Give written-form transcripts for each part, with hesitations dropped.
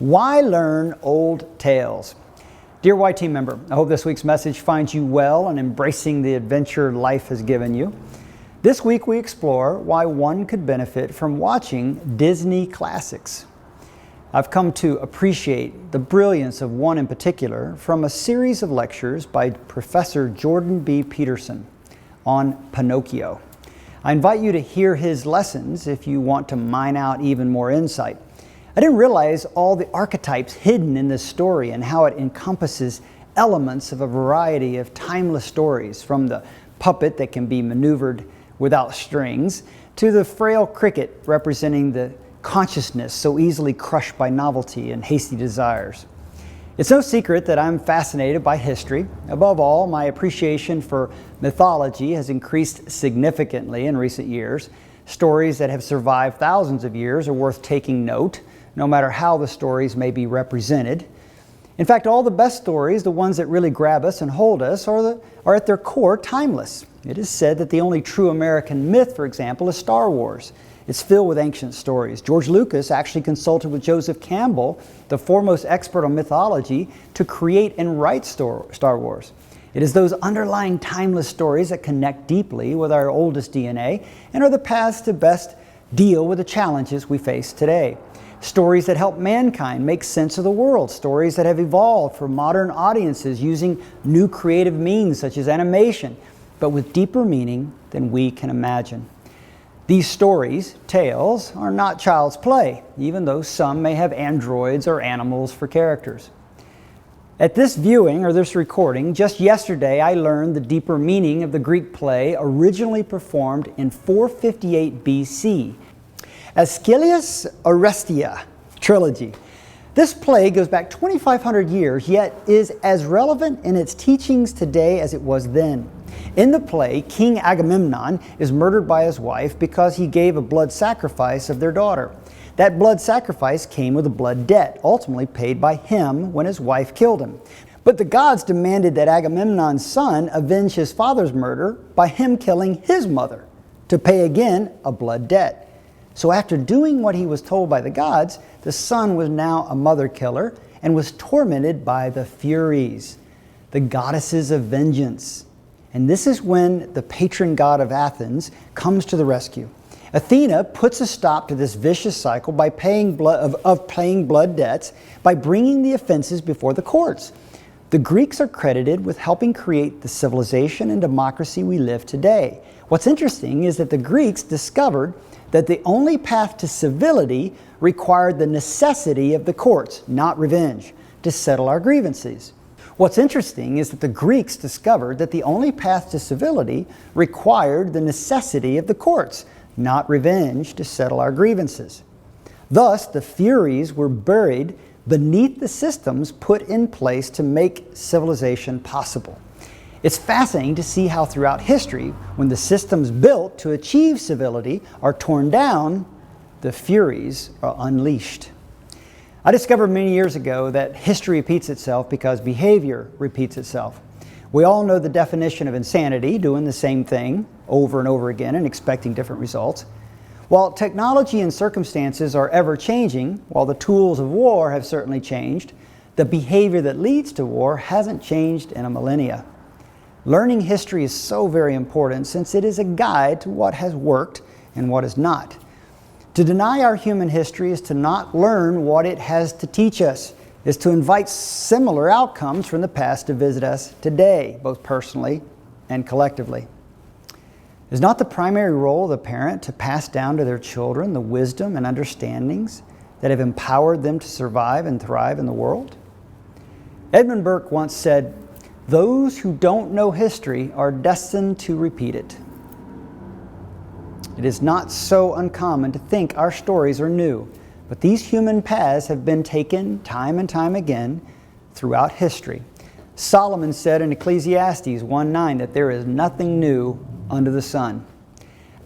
Why learn old tales? Dear YT member, I hope this week's message finds you well and embracing the adventure life has given you. This week we explore why one could benefit from watching Disney classics. I've come to appreciate the brilliance of one in particular from a series of lectures by Professor Jordan B. Peterson on Pinocchio. I invite you to hear his lessons if you want to mine out even more insight. I didn't realize all the archetypes hidden in this story and how it encompasses elements of a variety of timeless stories, from the puppet that can be maneuvered without strings to the frail cricket representing the consciousness so easily crushed by novelty and hasty desires. It's no secret that I'm fascinated by history. Above all, my appreciation for mythology has increased significantly in recent years. Stories that have survived thousands of years are worth taking note, no matter how the stories may be represented. In fact, all the best stories, the ones that really grab us and hold us, are at their core timeless. It is said that the only true American myth, for example, is Star Wars. It's filled with ancient stories. George Lucas actually consulted with Joseph Campbell, the foremost expert on mythology, to create and write Star Wars. It is those underlying timeless stories that connect deeply with our oldest DNA and are the paths to best deal with the challenges we face today. Stories that help mankind make sense of the world. Stories that have evolved for modern audiences using new creative means such as animation, but with deeper meaning than we can imagine. These stories, tales, are not child's play, even though some may have androids or animals for characters. At this viewing, or this recording, just yesterday I learned the deeper meaning of the Greek play originally performed in 458 BC. Aeschylus' Orestia trilogy. This play goes back 2,500 years, yet is as relevant in its teachings today as it was then. In the play, King Agamemnon is murdered by his wife because he gave a blood sacrifice of their daughter. That blood sacrifice came with a blood debt, ultimately paid by him when his wife killed him. But the gods demanded that Agamemnon's son avenge his father's murder by him killing his mother, to pay again a blood debt. So after doing what he was told by the gods, the son was now a mother killer and was tormented by the Furies, the goddesses of vengeance. And this is when the patron god of Athens comes to the rescue. Athena puts a stop to this vicious cycle by paying blood debts by bringing the offenses before the courts. The Greeks are credited with helping create the civilization and democracy we live today. What's interesting is that the Greeks discovered that the only path to civility required the necessity of the courts, not revenge, to settle our grievances. What's interesting is that the Greeks discovered that the only path to civility required the necessity of the courts, not revenge, to settle our grievances. Thus, the Furies were buried beneath the systems put in place to make civilization possible. It's fascinating to see how throughout history, when the systems built to achieve civility are torn down, the Furies are unleashed. I discovered many years ago that history repeats itself because behavior repeats itself. We all know the definition of insanity, doing the same thing over and over again and expecting different results. While technology and circumstances are ever changing, while the tools of war have certainly changed, the behavior that leads to war hasn't changed in a millennia. Learning history is so very important since it is a guide to what has worked and what has not. To deny our human history is to not learn what it has to teach us, is to invite similar outcomes from the past to visit us today, both personally and collectively. Is not the primary role of the parent to pass down to their children the wisdom and understandings that have empowered them to survive and thrive in the world? Edmund Burke once said, "Those who don't know history are destined to repeat it." It is not so uncommon to think our stories are new, but these human paths have been taken time and time again throughout history. Solomon said in Ecclesiastes 1:9 that there is nothing new under the sun.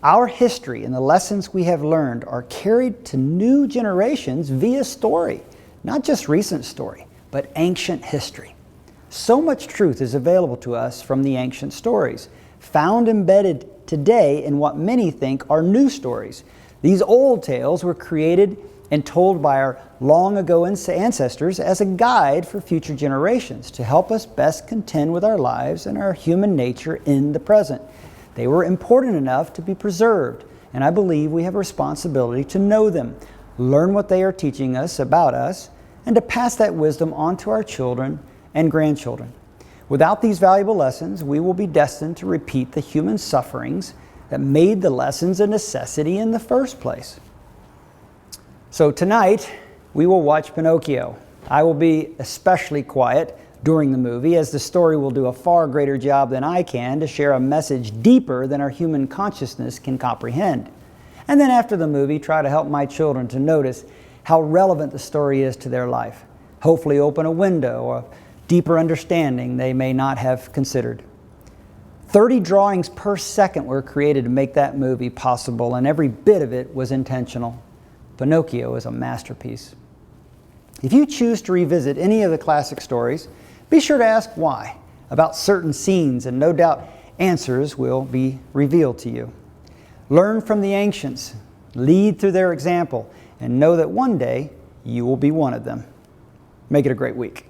Our history and the lessons we have learned are carried to new generations via story, not just recent story, but ancient history. So much truth is available to us from the ancient stories, found embedded today in what many think are new stories. These old tales were created and told by our long ago ancestors as a guide for future generations to help us best contend with our lives and our human nature in the present. They were important enough to be preserved, and I believe we have a responsibility to know them, learn what they are teaching us about us, and to pass that wisdom on to our children and grandchildren. Without these valuable lessons, we will be destined to repeat the human sufferings that made the lessons a necessity in the first place. So tonight, we will watch Pinocchio. I will be especially quiet during the movie, as the story will do a far greater job than I can to share a message deeper than our human consciousness can comprehend. And then after the movie, try to help my children to notice how relevant the story is to their life. Hopefully open a window or a deeper understanding they may not have considered. 30 drawings per second were created to make that movie possible, and every bit of it was intentional. Pinocchio is a masterpiece. If you choose to revisit any of the classic stories, be sure to ask why about certain scenes, and no doubt answers will be revealed to you. Learn from the ancients, lead through their example, and know that one day you will be one of them. Make it a great week.